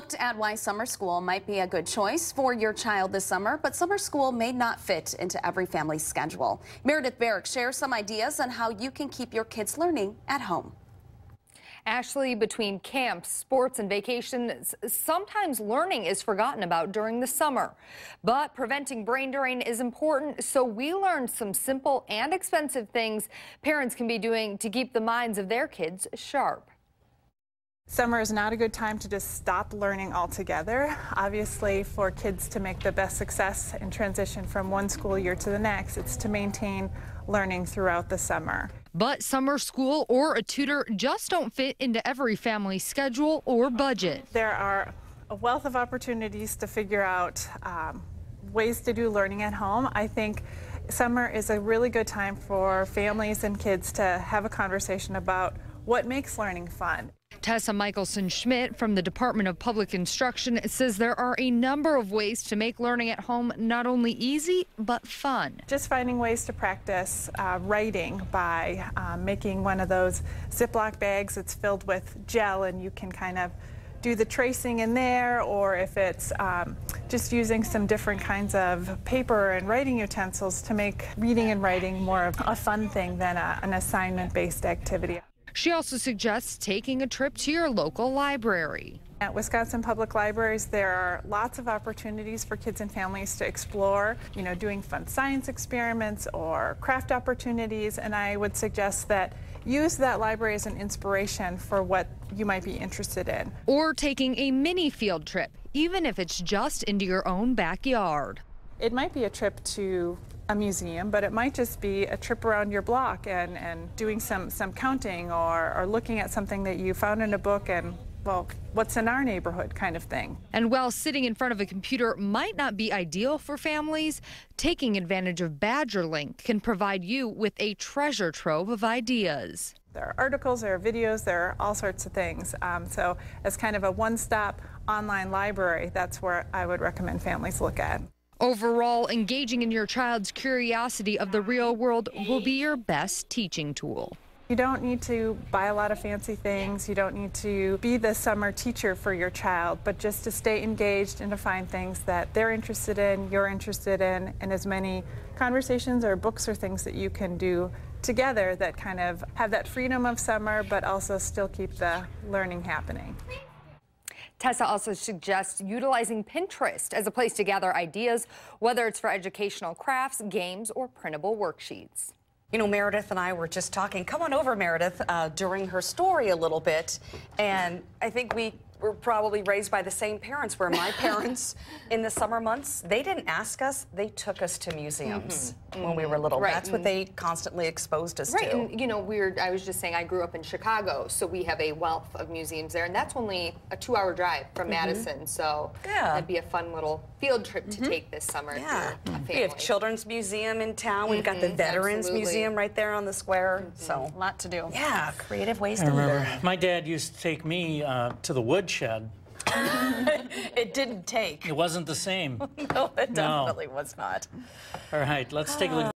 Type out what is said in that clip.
looked at why summer school might be a good choice for your child this summer, but summer school may not fit into every family's schedule. Meredith Barrick shares some ideas on how you can keep your kids learning at home. Ashley, between camps, sports, and vacations, sometimes learning is forgotten about during the summer. But preventing brain drain is important, so we learned some simple and expensive things parents can be doing to keep the minds of their kids sharp. Summer is not a good time to just stop learning altogether. Obviously, for kids to make the best success and transition from one school year to the next, it's to maintain learning throughout the summer. But summer school or a tutor just don't fit into every family's schedule or budget. There are a wealth of opportunities to figure out ways to do learning at home. I think summer is a really good time for families and kids to have a conversation about what makes learning fun. Tessa Michelson-Schmidt from the Department of Public Instruction says there are a number of ways to make learning at home not only easy, but fun. Just finding ways to practice writing by making one of those Ziploc bags that's filled with gel, and you can kind of do the tracing in there, or if it's just using some different kinds of paper and writing utensils to make reading and writing more of a fun thing than an assignment-based activity. She also suggests taking a trip to your local library. At Wisconsin Public Libraries, there are lots of opportunities for kids and families to explore, doing fun science experiments or craft opportunities, and I would suggest that use that library as an inspiration for what you might be interested in. Or taking a mini field trip, even if it's just into your own backyard. It might be a trip to a museum, but it might just be a trip around your block and doing some counting or looking at something that you found in a book and, well, what's in our neighborhood kind of thing. And while sitting in front of a computer might not be ideal for families, taking advantage of BadgerLink can provide you with a treasure trove of ideas. There are articles, there are videos, there are all sorts of things. So as kind of a one-stop online library, that's where I would recommend families look at. Overall, engaging in your child's curiosity of the real world will be your best teaching tool. You don't need to buy a lot of fancy things. You don't need to be the summer teacher for your child, but just to stay engaged and to find things that they're interested in, you're interested in, and as many conversations or books or things that you can do together that kind of have that freedom of summer, but also still keep the learning happening. Tessa also suggests utilizing Pinterest as a place to gather ideas, whether it's for educational crafts, games, or printable worksheets. Meredith and I were just talking, come on over, Meredith, during her story a little bit, and I think we were probably raised by the same parents, where my parents in the summer months, they didn't ask us, they took us to museums when we were little. Right. That's what they constantly exposed us Right, to. and I was just saying, I grew up in Chicago, so we have a wealth of museums there, and that's only a 2-hour drive from Madison, so that'd be a fun little field trip to take this summer. Yeah, if you're a family. we have Children's Museum in town. We've got the Veterans Museum right there on the square. So A lot to do. yeah, creative ways I to remember learn. my dad used to take me to the woodshed. It didn't take. It wasn't the same. No, it definitely was not. All right, let's take a look.